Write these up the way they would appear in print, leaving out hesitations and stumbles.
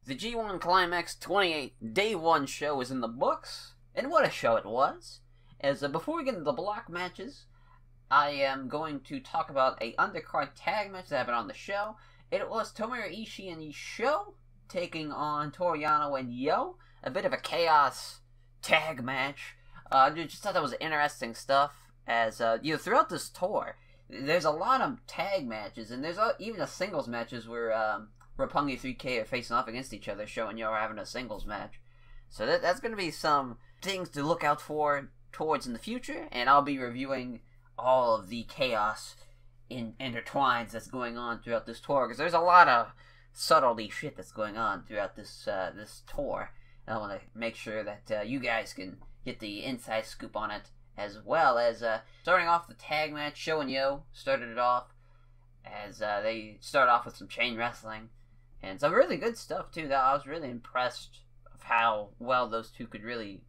The G1 Climax 28 Day 1 show is in the books, and what a show it was. Before we get into the block matches, I am going to talk about a undercard tag match that happened on the show. It was Tomohiro Ishii and Isho taking on Toru Yano and Yo. A bit of a chaos tag match. I just thought that was interesting stuff. Throughout this tour, there's a lot of tag matches, and there's even a singles matches where Roppongi 3K are facing off against each other, showing Yo are having a singles match. So that's going to be some things to look out for towards in the future, and I'll be reviewing all of the chaos intertwines that's going on throughout this tour, because there's a lot of subtlety shit that's going on throughout this tour. And I want to make sure that you guys can get the inside scoop on it, as well as starting off the tag match. Sho and Yo started it off as they start off with some chain wrestling and some really good stuff too. That I was really impressed of how well those two could really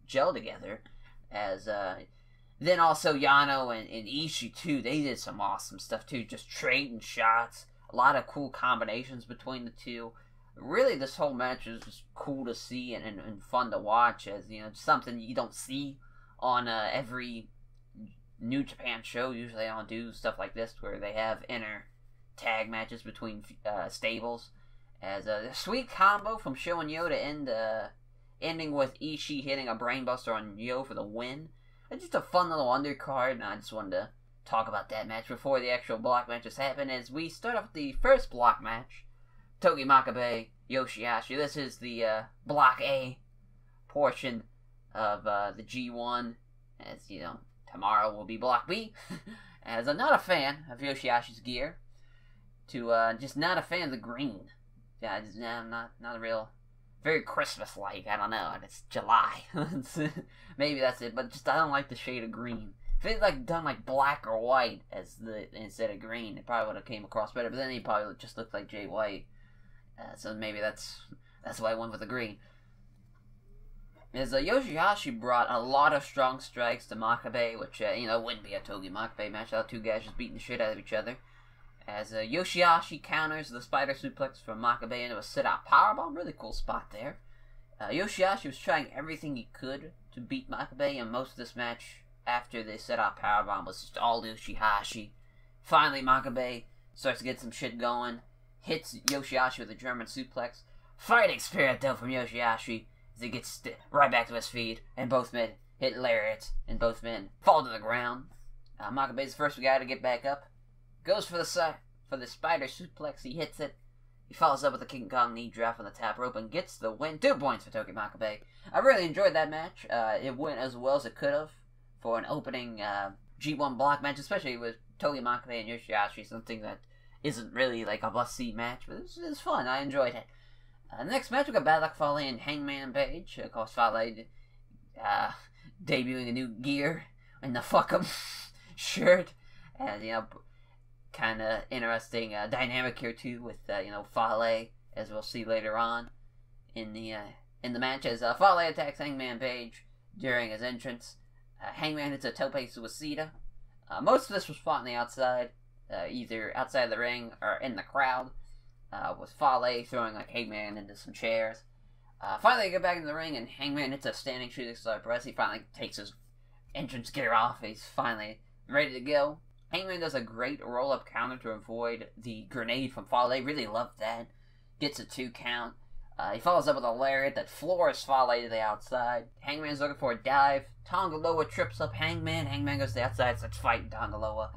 gel together. Then also Yano and Ishii too, they did some awesome stuff too, just trading shots, a lot of cool combinations between the two. Really, this whole match is just cool to see and fun to watch, as something you don't see on every New Japan show. Usually they don't do stuff like this where they have inner tag matches between stables. As a sweet combo from Sho and Yo to ending with Ishii hitting a brainbuster on Yo for the win. It's just a fun little undercard, and I just wanted to talk about that match before the actual block matches happen. As we start off with the first block match, Togi Makabe, Yoshihashi. This is the block A portion of the G1. As tomorrow will be block B. As I'm not a fan of Yoshihashi's gear, just not a fan of the green. Yeah, I'm not a real, very Christmas-like. I don't know. It's July. Maybe that's it. But just I don't like the shade of green. If it like done like black or white instead of green, it probably would have came across better. But then he probably just looked like Jay White. So maybe that's why I went with the green. Yoshihashi brought a lot of strong strikes to Makabe, which wouldn't be a Togi Makabe match without two guys just beating the shit out of each other. As Yoshihashi counters the spider suplex from Makabe into a sit-out powerbomb. Really cool spot there. Yoshihashi was trying everything he could to beat Makabe, and most of this match after the sit-out powerbomb was just all Yoshihashi. Finally, Makabe starts to get some shit going. Hits Yoshihashi with a German suplex. Fighting spirit, though, from Yoshihashi as he gets right back to his feet, and both men hit lariats, and both men fall to the ground. Makabe's the first guy to get back up. Goes for the spider suplex. He hits it. He follows up with a King Kong knee drop on the top rope and gets the win. 2 points for Togi Makabe. I really enjoyed that match. It went as well as it could have for an opening G1 block match, especially with Togi Makabe and Yoshihashi, something that isn't really like a must-see match, but it was fun. I enjoyed it. Next match, we got Bad Luck Fale and Hangman Page. Of course, Fale debuting a new gear in the fuck 'em shirt, and kind of interesting dynamic here too with Fale, as we'll see later on in the match. As Fale attacks Hangman Page during his entrance, Hangman hits a tope suicida. Most of this was fought on the outside. Either outside the ring or in the crowd, with Fale throwing like Hangman into some chairs. Finally, they get back in the ring, and Hangman hits a standing shooting star press. He finally takes his entrance gear off. He's finally ready to go. Hangman does a great roll-up counter to avoid the grenade from Fale. Really loved that. Gets a 2 count. He follows up with a lariat that floors Fale to the outside. Hangman's looking for a dive. Tongaloa trips up Hangman. Hangman goes to the outside, starts fighting Tongaloa.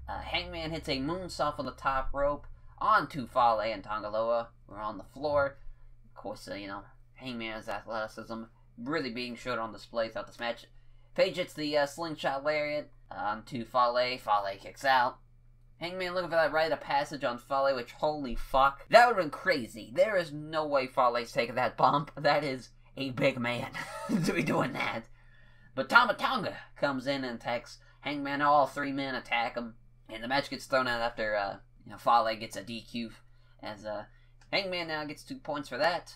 Hangman hits a moonsault on the top rope onto Fale and Tongaloa. We're on the floor. Of course, Hangman's athleticism really being showed on display throughout this match. Page hits the slingshot lariat onto Fale. Fale kicks out. Hangman looking for that rite of passage on Fale, which, holy fuck, that would have been crazy. There is no way Fale's taking that bump. That is a big man to be doing that. But Tama Tonga comes in and attacks Hangman. All 3 men attack him. And the match gets thrown out after Fale gets a DQ, as Hangman now gets 2 points for that.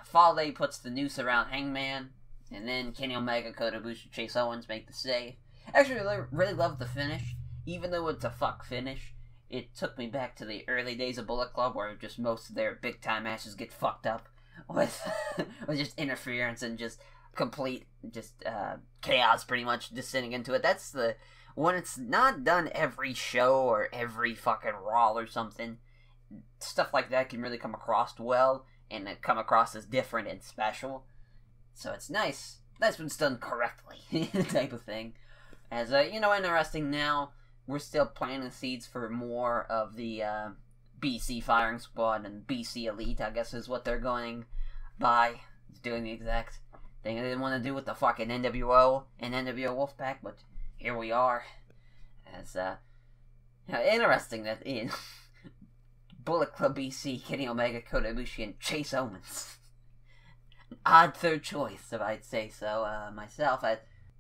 Fale puts the noose around Hangman, and then Kenny Omega, Kota Ibushi, Chase Owens make the save. Actually, really loved the finish, even though it's a fuck finish. It took me back to the early days of Bullet Club, where just most of their big time matches get fucked up. with with just interference and just complete chaos, pretty much descending into it. That's when it's not done every show or every fucking Raw or something. Stuff like that can really come across well and come across as different and special. So it's nice. That's when it's done correctly, type of thing. As interesting now. We're still planting the seeds for more of the BC Firing Squad and BC Elite, I guess is what they're going by. It's doing the exact thing I didn't want to do with the fucking NWO and NWO Wolfpack, but here we are. As, interesting that in Bullet Club BC, Kenny Omega, Kota Ibushi, and Chase Owens. An odd third choice, if I'd say so, myself.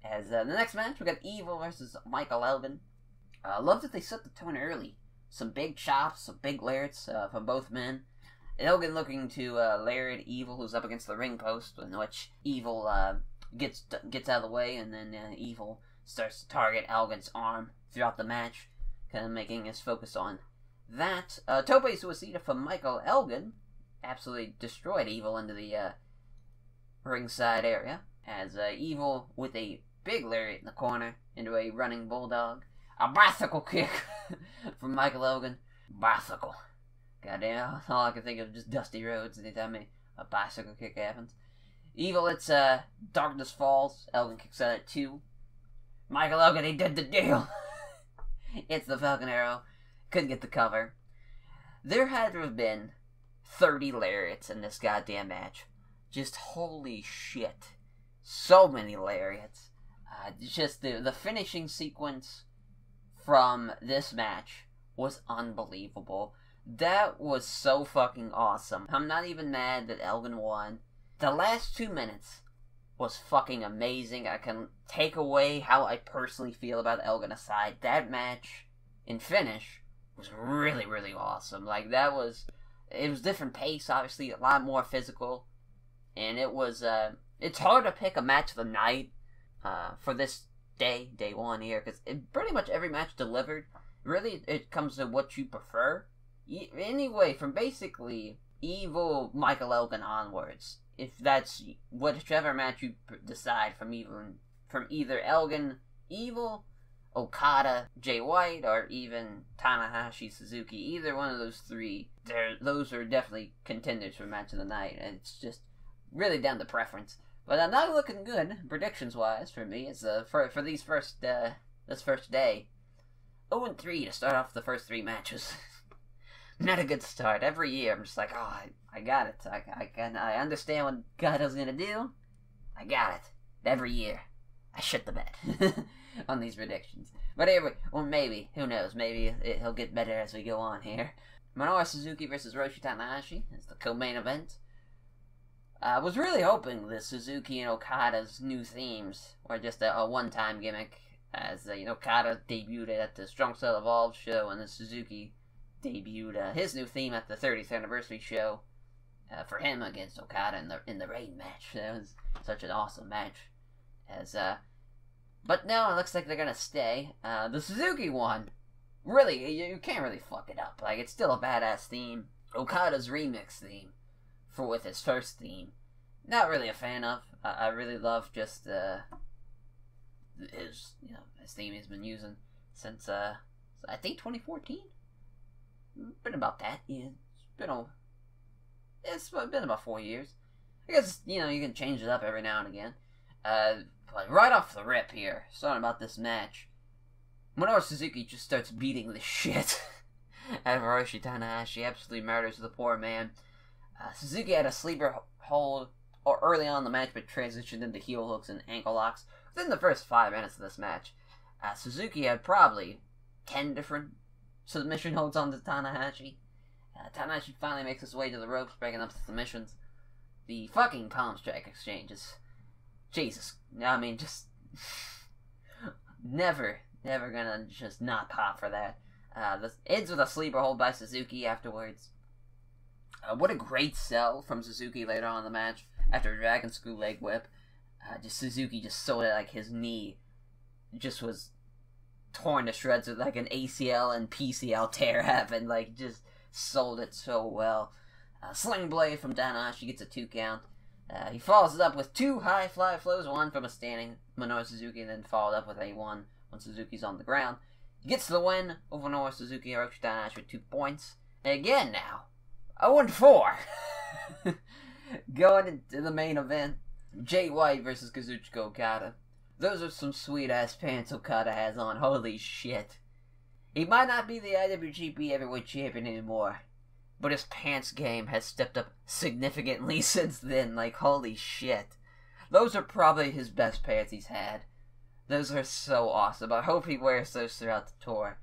As the next match, we got Evil versus Michael Elvin. Love that they set the tone early. Some big chops, some big lariats from both men. Elgin looking to lariat Evil, who's up against the ring post, in which Evil gets out of the way, and then Evil starts to target Elgin's arm throughout the match, kind of making his focus on that. Tope Suicida from Michael Elgin absolutely destroyed Evil into the ringside area, as Evil with a big lariat in the corner into a running bulldog. A bicycle kick from Michael Elgin. Bicycle. Goddamn, all I can think of is just Dusty Rhodes anytime a bicycle kick happens. Evil, it's Darkness Falls. Elgin kicks out at 2. Michael Elgin, he did the deal. It's the Falcon Arrow. Couldn't get the cover. There had to have been 30 lariats in this goddamn match. Just holy shit. So many lariats. Just the finishing sequence from this match was unbelievable. That was so fucking awesome. I'm not even mad that Elgin won. The last 2 minutes was fucking amazing. I can take away how I personally feel about Elgin aside. That match and finish was really, really awesome. Like, it was different pace, obviously, a lot more physical. And it was, it's hard to pick a match of the night for this day one here, because pretty much every match delivered. Really, it comes to what you prefer. Anyway, from basically Evil Michael Elgin onwards, if that's whichever match you decide from either Elgin, Evil, Okada, Jay White, or even Tanahashi, Suzuki, either one of those three, those are definitely contenders for match of the night, and it's just really down to preference. But I'm not looking good, predictions-wise, for me. It's for these this first day. 0-3 to start off the first 3 matches. Not a good start. Every year, I'm just like, oh, I got it. I understand what Gado's gonna do. I got it. Every year, I shit the bed on these predictions. But anyway, or maybe, who knows? Maybe he'll get better as we go on here. Minoru Suzuki versus Roshi Takahashi is the co-main event. I was really hoping the Suzuki and Okada's new themes were just a one-time gimmick, as Okada debuted at the Strong Style Evolved show, and then Suzuki debuted his new theme at the 30th anniversary show for him against Okada in the Rain match. That was such an awesome match. But now it looks like they're gonna stay. The Suzuki one, really, you can't really fuck it up. Like, it's still a badass theme. Okada's remix theme with his first theme, not really a fan of. I really love just his theme he's been using since I think 2014. Been about that. Yeah, it's been about 4 years. I guess you can change it up every now and again. But right off the rip here, starting about this match, Minoru Suzuki just starts beating the shit out of Roshi Takahashi. Absolutely murders the poor man. Suzuki had a sleeper hold early on in the match, but transitioned into heel hooks and ankle locks. Within the first 5 minutes of this match, Suzuki had probably 10 different submission holds on to Tanahashi. Tanahashi finally makes his way to the ropes, breaking up the submissions. The fucking palm strike exchanges. Jesus. I mean, just never gonna just not pop for that. This ends with a sleeper hold by Suzuki afterwards. What a great sell from Suzuki later on in the match after a Dragon Screw leg whip. Suzuki just sold it like his knee just was torn to shreds with like an ACL and PCL tear happened. Like, just sold it so well. Sling Blade from Tanahashi gets a 2 count. He follows it up with 2 high fly flows, one from a standing Minoru Suzuki, and then followed up with a 1 when Suzuki's on the ground. He gets the win over Minoru Suzuki, Roshi Takahashi with 2 points. And again now, 0-4. Going into the main event, Jay White versus Kazuchika Okada. Those are some sweet-ass pants Okada has on, holy shit. He might not be the IWGP Heavyweight Champion anymore, but his pants game has stepped up significantly since then, like, holy shit. Those are probably his best pants he's had. Those are so awesome. I hope he wears those throughout the tour.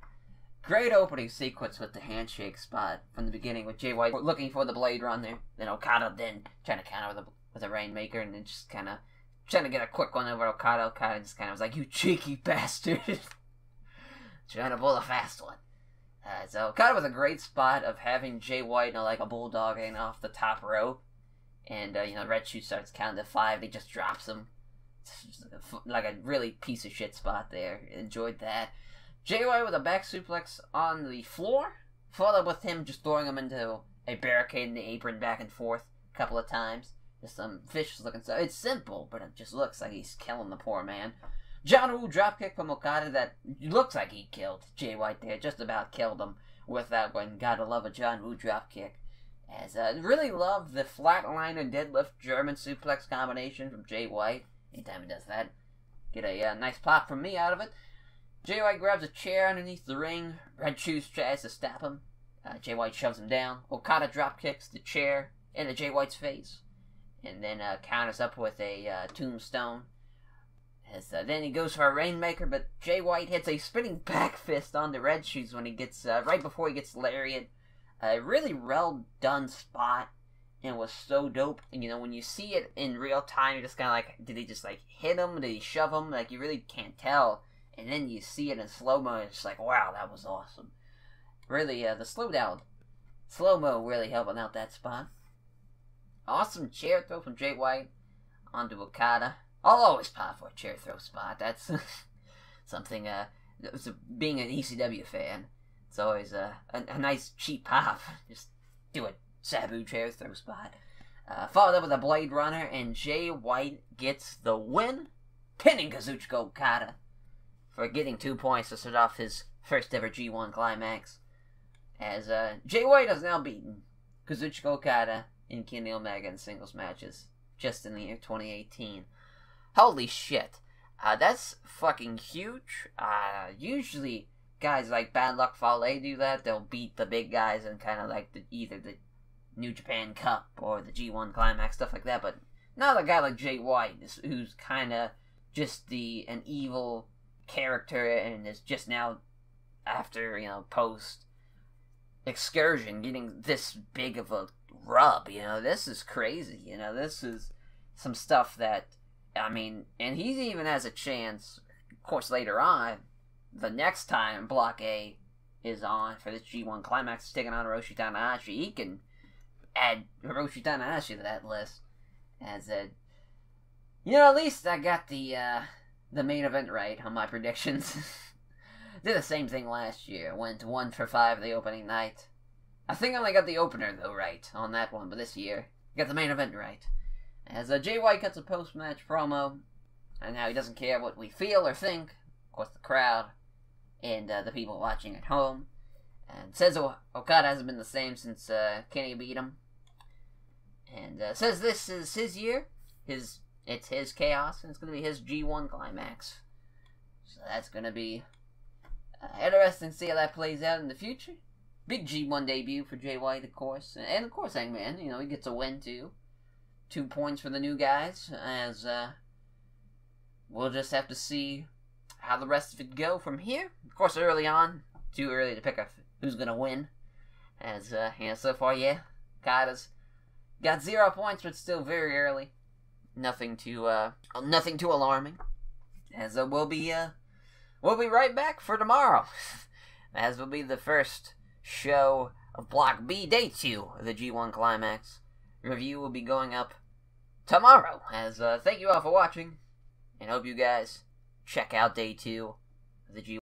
Great opening sequence with the handshake spot from the beginning with Jay White looking for the Blade Runner. Then Okada then trying to counter with a Rainmaker, and then just kind of trying to get a quick one over Okada. Okada just kind of was like, "You cheeky bastard." Trying to pull a fast one. So Okada with a great spot of having Jay White, like a bulldog hanging off the top rope. And, Red Shoe starts counting to 5. And he just drops him. It's like a really piece of shit spot there. Enjoyed that. Jay White with a back suplex on the floor. Followed with him just throwing him into a barricade in the apron back and forth a couple of times. Just some vicious looking stuff. It's simple, but it just looks like he's killing the poor man. John Woo dropkick from Okada that looks like he killed Jay White there. Just about killed him with that one. Gotta love a John Woo dropkick. As really love the flatliner deadlift German suplex combination from Jay White. Anytime he does that, get a nice pop from me out of it. Jay White grabs a chair underneath the ring. Red Shoes tries to stop him. Jay White shoves him down. Okada dropkicks the chair into Jay White's face. And then counters up with a tombstone. Then he goes for a Rainmaker, but Jay White hits a spinning back fist on the Red Shoes when he gets, right before he gets lariat. A really well done spot, and was so dope. And, when you see it in real time, you're just kind of like, did he just, hit him? Did he shove him? Like, you really can't tell. And then you see it in slow-mo, and it's just like, wow, that was awesome. Really, the slow-mo really helping out that spot. Awesome chair throw from Jay White onto Okada. I'll always pop for a chair throw spot. That's something, being an ECW fan, it's always a nice cheap pop. Just do a Sabu chair throw spot. Followed up with a Blade Runner, and Jay White gets the win, pinning Kazuchika Okada for getting 2 points to start off his first ever G1 Climax. As Jay White has now beaten Kazuchika Okada and Kenny Omega in singles matches just in the year 2018. Holy shit. That's fucking huge. Usually guys like Bad Luck Fale do that. They'll beat the big guys in kind of like either the New Japan Cup or the G1 Climax, stuff like that. But not a guy like Jay White, who's kind of just an evil character and is just now, after, post excursion, getting this big of a rub. This is crazy. This is some stuff that, and he even has a chance, of course, later on, the next time Block A is on for this G1 Climax, taking on Roshi Takahashi, he can add Roshi Takahashi to that list. As at least I got the main event right on my predictions. Did the same thing last year. Went 1 for 5 the opening night. I think I only got the opener, though, right on that one, but this year, got the main event right. As Jay White cuts a post-match promo, and now he doesn't care what we feel or think, of course the crowd, and the people watching at home, and says Okada hasn't been the same since Kenny beat him, and says this is his year, it's his chaos, and it's going to be his G1 Climax. So that's going to be interesting to see how that plays out in the future. Big G1 debut for Jay White, of course, and of course Hangman, he gets a win too. 2 points for the new guys, as we'll just have to see how the rest of it go from here. Of course, early on, too early to pick up who's going to win. As, so far, Okada's got 0 points, but still very early. Nothing too alarming. As we'll be right back for tomorrow. As will be the first show of Block B, Day 2 of the G1 Climax. Review will be going up tomorrow. As thank you all for watching, and hope you guys check out Day 2 of the G1.